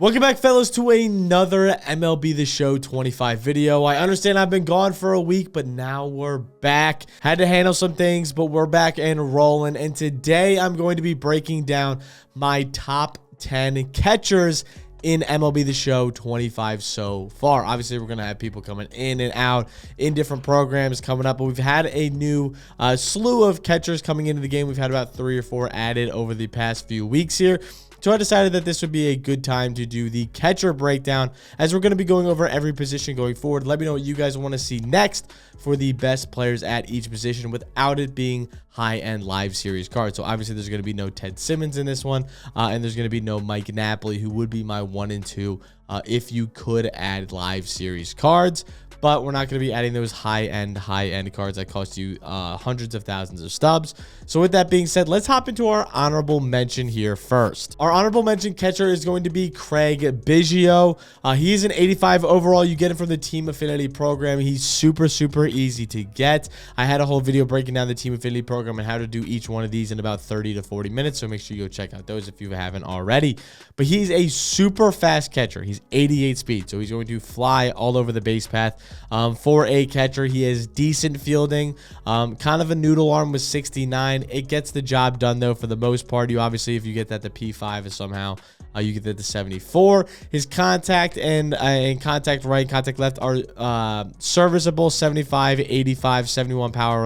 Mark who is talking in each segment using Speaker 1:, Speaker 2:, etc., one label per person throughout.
Speaker 1: Welcome back, fellas, to another MLB The Show 25 video. I understand I've been gone for a week, but now we're back. Had to handle some things, but we're back and rolling. And today I'm going to be breaking down my top 10 catchers in MLB The Show 25 so far. Obviously, we're going to have people coming in and out in different programs coming up, but we've had a new slew of catchers coming into the game. We've had about 3 or 4 added over the past few weeks here. So I decided that this would be a good time to do the catcher breakdown, as we're going to be going over every position going forward. Let me know what you guys want to see next for the best players at each position without it being high-end live series cards. So obviously there's going to be no Ted Simmons in this one, and there's going to be no Mike Napoli, who would be my 1 and 2 if you could add live series cards. But we're not going to be adding those high-end cards that cost you hundreds of thousands of stubs. So with that being said, let's hop into our honorable mention here first. Our honorable mention catcher is going to be Craig Biggio. He is an 85 overall. You get him from the Team Affinity program. He's super easy to get. I had a whole video breaking down the Team Affinity program and how to do each one of these in about 30 to 40 minutes. So make sure you go check out those if you haven't already. But he's a super fast catcher. He's 88 speed, so he's going to fly all over the base path. For a catcher, he has decent fielding, kind of a noodle arm with 69. It gets the job done, though, for the most part. You obviously, if you get that to P5 is somehow, you get that to 74. His contact and contact right, contact left are serviceable. 75, 85, 71 power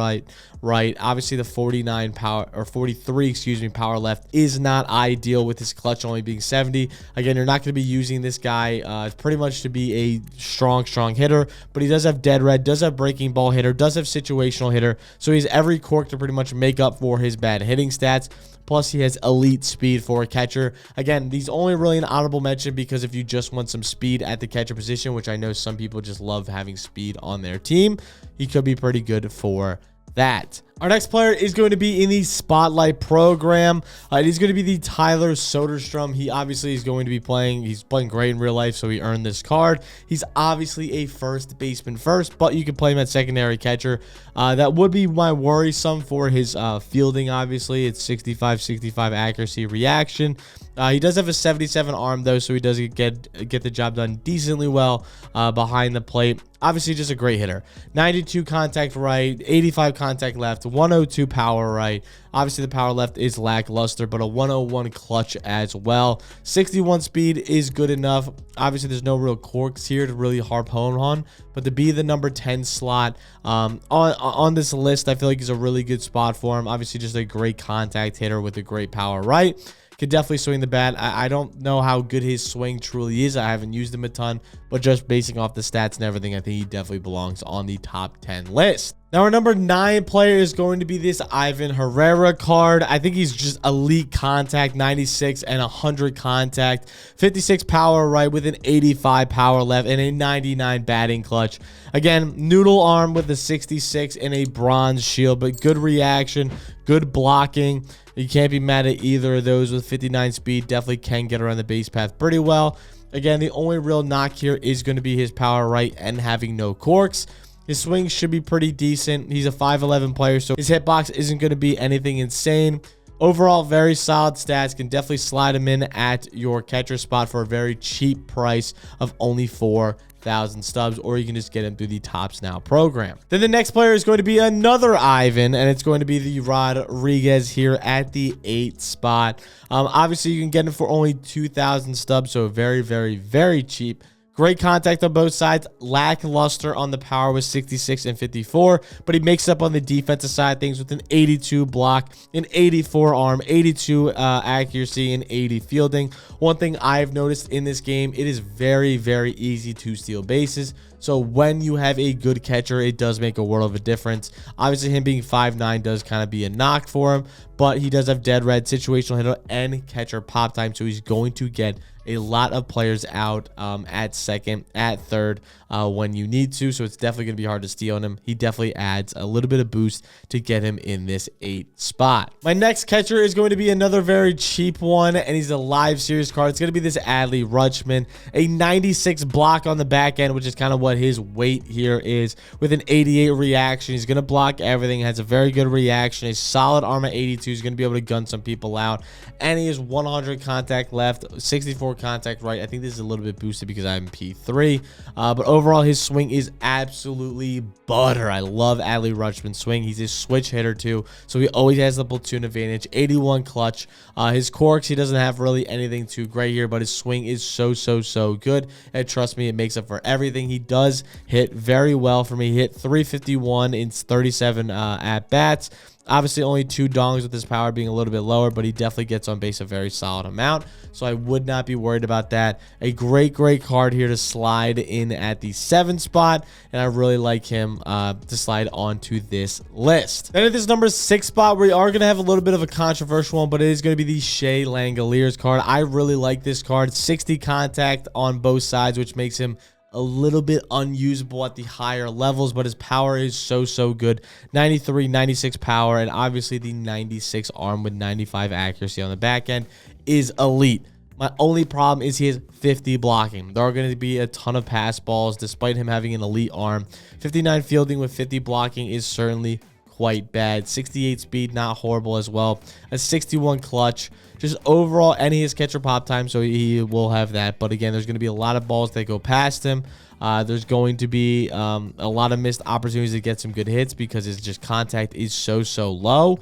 Speaker 1: right. Obviously, the 49 power, or 43, excuse me, power left is not ideal with his clutch only being 70. Again, you're not going to be using this guy pretty much to be a strong hitter, but he does have dead red, does have breaking ball hitter, does have situational hitter, so he's every quirk to pretty much make up for his bad hitting stats. Plus, he has elite speed for a catcher. Again, these only really an honorable mention because if you just want some speed at the catcher position, which I know some people just love having speed on their team, he could be pretty good for that. Our next player is going to be in the Spotlight program. It is going to be the Tyler Soderstrom. He obviously is going to be playing. He's playing great in real life, so he earned this card. He's obviously a first baseman first, but you can play him at secondary catcher. That would be my worrisome for his fielding, obviously. It's 65 accuracy reaction. He does have a 77 arm, though, so he does get the job done decently well behind the plate. Obviously, just a great hitter. 92 contact right, 85 contact left, 102 power right. Obviously, the power left is lackluster, but a 101 clutch as well. 61 speed is good enough. Obviously, there's no real quirks here to really harp home on, but to be the number 10 slot on this list, I feel like is a really good spot for him. Obviously, just a great contact hitter with a great power right. Could definitely swing the bat. I don't know how good his swing truly is. I haven't used him a ton, but just basing off the stats and everything, I think he definitely belongs on the top 10 list. Now, our number 9 player is going to be this Ivan Herrera card. I think he's just elite contact, 96 and 100 contact, 56 power right with an 85 power left, and a 99 batting clutch. Again, noodle arm with a 66 and a bronze shield, but good reaction, good blocking. You can't be mad at either of those. With 59 speed, definitely can get around the base path pretty well. Again, the only real knock here is going to be his power right and having no corks. His swing should be pretty decent. He's a 5'11 player, so his hitbox isn't going to be anything insane. Overall, very solid stats. Can definitely slide him in at your catcher spot for a very cheap price of only 4,000 stubs, or you can just get him through the Tops Now program. Then the next player is going to be another Ivan, and it's going to be the Rodriguez here at the 8 spot. Obviously, you can get him for only 2,000 stubs, so very cheap. Great contact on both sides, lackluster on the power with 66 and 54, but he makes up on the defensive side of things with an 82 block, an 84 arm, 82 accuracy, and 80 fielding. One thing I've noticed in this game, it is very easy to steal bases. So when you have a good catcher, it does make a world of a difference. Obviously, him being 5'9" does kind of be a knock for him, but he does have dead red, situational hitter, and catcher pop time, so he's going to get a lot of players out at second, at third when you need to. So it's definitely going to be hard to steal on him. He definitely adds a little bit of boost to get him in this 8 spot. My next catcher is going to be another very cheap one, and he's a live series card. It's going to be this Adley Rutschman, a 96 block on the back end, which is kind of what but his weight here is with an 88 reaction. He's going to block everything, has a very good reaction, a solid arm at 82. He's going to be able to gun some people out, and he has 100 contact left, 64 contact right. I think this is a little bit boosted because I'm P3, but overall his swing is absolutely butter. I love Adley Rutschman's swing. He's a switch hitter too, so he always has the platoon advantage. 81 clutch. His corks, he doesn't have really anything too great here, but his swing is so good, and trust me, it makes up for everything. He does hit very well for me. He hit 351 in 37 at bats. Obviously, only 2 dongs with his power being a little bit lower, but he definitely gets on base a very solid amount, so I would not be worried about that. A great card here to slide in at the 7th spot, and I really like him to slide onto this list. Then at this number 6 spot, we are going to have a little bit of a controversial one, but it is going to be the Shea Langeliers card. I really like this card. 60 contact on both sides, which makes him a little bit unusable at the higher levels, but his power is so good. 93, 96 power, and obviously the 96 arm with 95 accuracy on the back end is elite. My only problem is he has 50 blocking. There are going to be a ton of pass balls despite him having an elite arm. 59 fielding with 50 blocking is certainly quite bad. 68 speed, not horrible as well. A 61 clutch. Just overall, and he has catcher pop time, so he will have that. But again, there's going to be a lot of balls that go past him. There's going to be a lot of missed opportunities to get some good hits because his just contact is so low.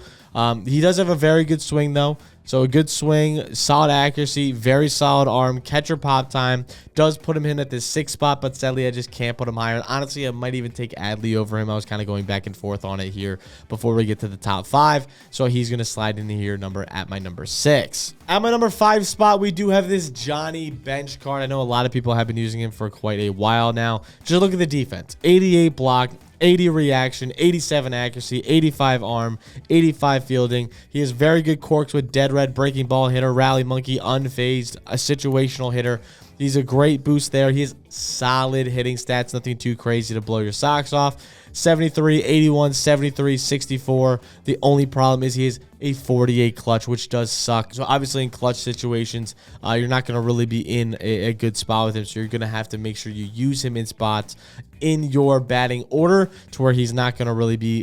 Speaker 1: He does have a very good swing though. So a good swing, solid accuracy, very solid arm, catcher pop time. Does put him in at the 6th spot, but sadly I just can't put him higher. Honestly, I might even take Adley over him. I was kind of going back and forth on it here before we get to the top 5. So he's going to slide in here at my number 6. At my number 5 spot, we do have this Johnny Bench card. I know a lot of people have been using him for quite a while now. Just look at the defense. 88 block, 80 reaction, 87 accuracy, 85 arm, 85 fielding. He has very good corks with dead red, breaking ball hitter, rally monkey, unfazed, a situational hitter. He's a great boost there. He has solid hitting stats, nothing too crazy to blow your socks off. 73, 81, 73, 64. The only problem is he has a 48 clutch, which does suck. So obviously in clutch situations, you're not going to really be in a good spot with him. So you're going to have to make sure you use him in spots in your batting order to where he's not going to really be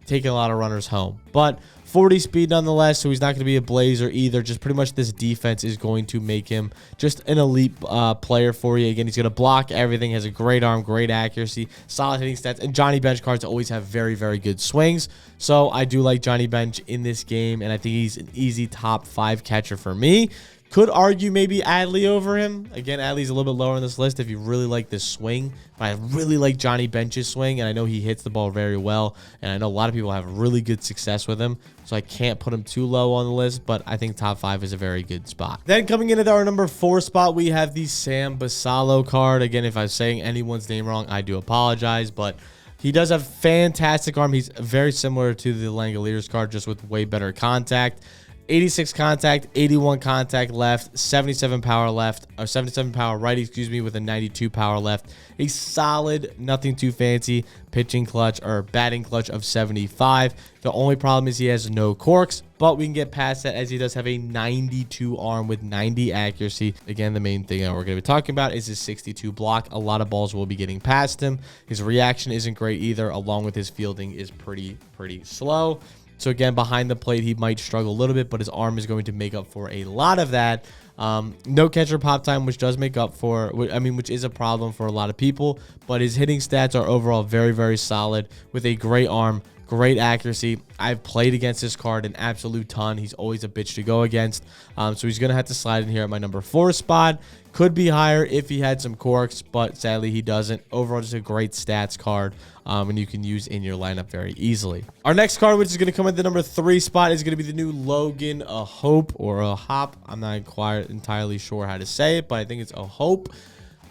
Speaker 1: taking a lot of runners home. But 40 speed nonetheless, so he's not going to be a blazer either. Just pretty much this defense is going to make him just an elite player for you. Again, he's going to block everything, has a great arm, great accuracy, solid hitting stats, and Johnny Bench cards always have very good swings. So I do like Johnny Bench in this game, and I think he's an easy top 5 catcher for me. Could argue maybe Adley over him. Again, Adley's a little bit lower on this list if you really like this swing. But I really like Johnny Bench's swing, and I know he hits the ball very well. And I know a lot of people have really good success with him. So I can't put him too low on the list, but I think top 5 is a very good spot. Then coming into our number 4 spot, we have the Sam Basallo card. Again, if I'm saying anyone's name wrong, I do apologize, but he does have fantastic arm. He's very similar to the Langeliers card, just with way better contact. 86 contact, 81 contact left, 77 power left, or 77 power right, excuse me, with a 92 power left. A solid, nothing too fancy pitching clutch or batting clutch of 75. The only problem is he has no corks, but we can get past that as he does have a 92 arm with 90 accuracy. Again, the main thing that we're going to be talking about is his 62 block. A lot of balls will be getting past him. His reaction isn't great either, along with his fielding is pretty slow. So again, behind the plate, he might struggle a little bit, but his arm is going to make up for a lot of that. No catcher pop time, which does make up for, which is a problem for a lot of people, but his hitting stats are overall very solid with a great arm, great accuracy. I've played against this card an absolute ton. He's always a bitch to go against. So he's going to have to slide in here at my number 4 spot. Could be higher if he had some corks, but sadly he doesn't. Overall, just a great stats card, and you can use in your lineup very easily. Our next card, which is going to come at the number 3 spot, is going to be the new Logan, a Hope or a Hop. I'm not quite entirely sure how to say it, but I think it's a Hope.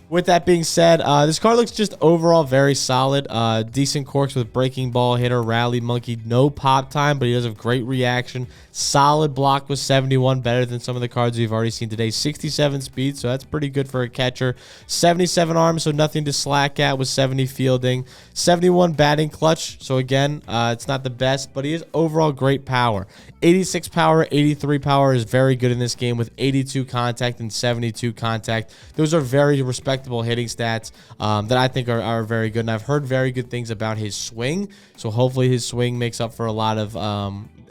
Speaker 1: With that being said, this card looks just overall very solid. Decent corks with breaking ball hitter, rally monkey, no pop time, but he does have great reaction. Solid block with 71, better than some of the cards we've already seen today. 67 speed, so that's pretty good for a catcher. 77 arm, so nothing to slack at with 70 fielding. 71 batting clutch, so again, it's not the best, but he has overall great power. 86 power, 83 power is very good in this game with 82 contact and 72 contact. Those are very respectable respectable hitting stats that I think are very good. And I've heard very good things about his swing. So hopefully his swing makes up for a lot of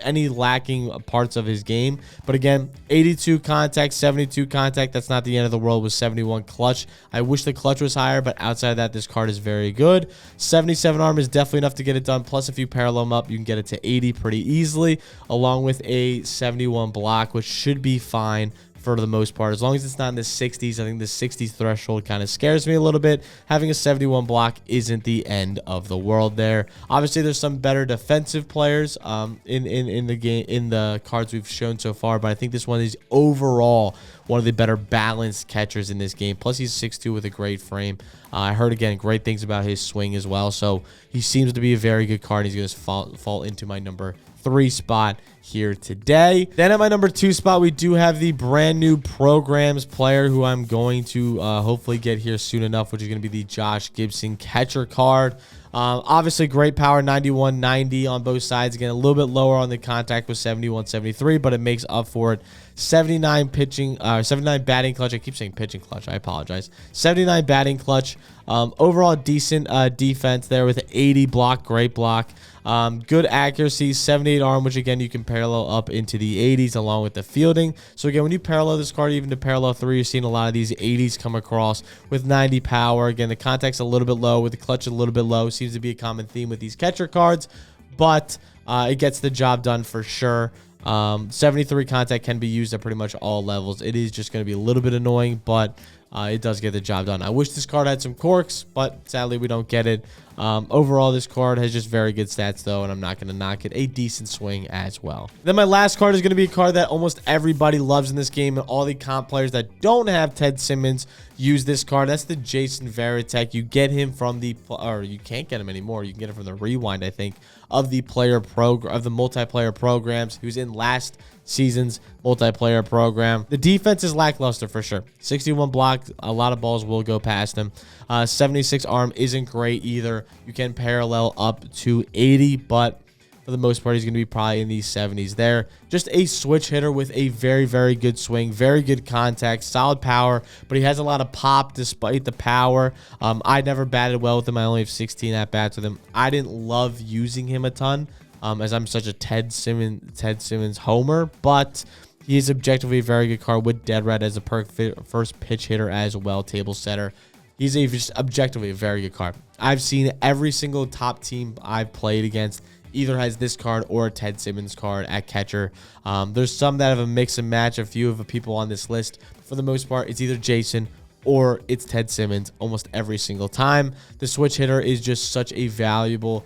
Speaker 1: any lacking parts of his game. But again, 82 contact, 72 contact. That's not the end of the world with 71 clutch. I wish the clutch was higher, but outside of that, this card is very good. 77 arm is definitely enough to get it done. Plus, if you parallel him up, you can get it to 80 pretty easily, along with a 71 block, which should be fine for the most part. As long as it's not in the 60s, I think the 60s threshold kind of scares me a little bit. Having a 71 block isn't the end of the world there. Obviously, there's some better defensive players in the game, in the cards we've shown so far, but I think this one is overall one of the better balanced catchers in this game. Plus, he's 6'2" with a great frame. I heard, again, great things about his swing as well, so he seems to be a very good card. He's going to fall into my number 3 spot here today. Then at my number 2 spot, we do have the brand new programs player who I'm going to hopefully get here soon enough, which is going to be the Josh Gibson catcher card. Obviously great power, 91, 90 on both sides. Again, a little bit lower on the contact with 71, 73, but it makes up for it. 79 batting clutch. I keep saying pitching clutch. I apologize. 79 batting clutch. Overall decent defense there with 80 block, great block. Good accuracy, 78 arm, which again you can parallel up into the 80s along with the fielding. So again, when you parallel this card even to parallel 3, you're seeing a lot of these 80s come across with 90 power. Again, the contact's a little bit low with the clutch a little bit low. Seems to be a common theme with these catcher cards, but it gets the job done for sure. 73 contact can be used at pretty much all levels. It is just going to be a little bit annoying, but it does get the job done. I wish this card had some quirks, but sadly we don't get it. Overall, this card has just very good stats, though, and I'm not going to knock it. A decent swing as well. Then my last card is going to be a card that almost everybody loves in this game, and all the comp players that don't have Ted Simmons use this card. That's the Jason Varitek. You get him from the, or you can't get him anymore. You can get him from the rewind, I think, of the multiplayer programs. He was in last season's multiplayer program. The defense is lackluster for sure. 61 block, a lot of balls will go past him. 76 arm isn't great either. You can parallel up to 80, but for the most part, he's going to be probably in the 70s there. Just a switch hitter with a very, very good swing, very good contact, solid power, but he has a lot of pop despite the power. I never batted well with him. I only have 16 at-bats with him. I didn't love using him a ton as I'm such a Ted Simmons homer, but he is objectively a very good card with Dead Red as a first pitch hitter as well, table setter. He's just objectively a very good card. I've seen every single top team I've played against either has this card or a Ted Simmons card at catcher. There's some that have a mix and match, a few of the people on this list. For the most part, it's either Jason or it's Ted Simmons almost every single time. The switch hitter is just such a valuable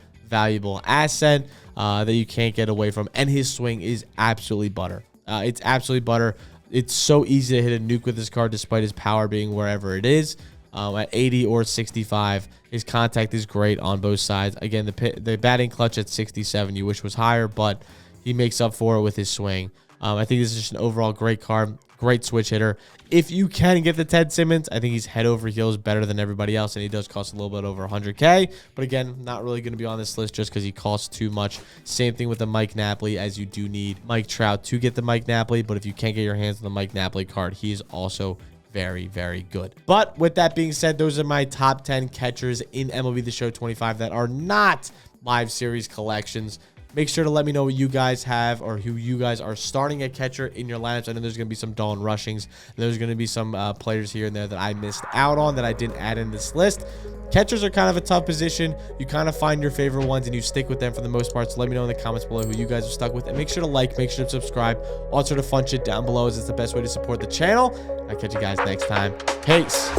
Speaker 1: asset that you can't get away from. And his swing is absolutely butter. It's absolutely butter. It's so easy to hit a nuke with this card despite his power being wherever it is. At 80 or 65, his contact is great on both sides. Again, the batting clutch at 67 you wish was higher, but he makes up for it with his swing. I think this is just an overall great card, great switch hitter. If you can get the Ted Simmons, I think he's head over heels better than everybody else, and he does cost a little bit over 100K. But again, not really going to be on this list just because he costs too much. Same thing with the Mike Napoli, as you do need Mike Trout to get the Mike Napoli, but if you can't get your hands on the Mike Napoli card, he is also very, very good. But with that being said, those are my top 10 catchers in MLB The Show 25 that are not live series collections. Make sure to let me know what you guys have or who you guys are starting at catcher in your lineups. I know there's going to be some Dawn Rushings. There's going to be some players here and there that I missed out on that I didn't add in this list. Catchers are kind of a tough position. You kind of find your favorite ones and you stick with them for the most part. So let me know in the comments below who you guys are stuck with. And make sure to like, make sure to subscribe. All sort of fun shit down below as it's the best way to support the channel. I'll catch you guys next time. Peace.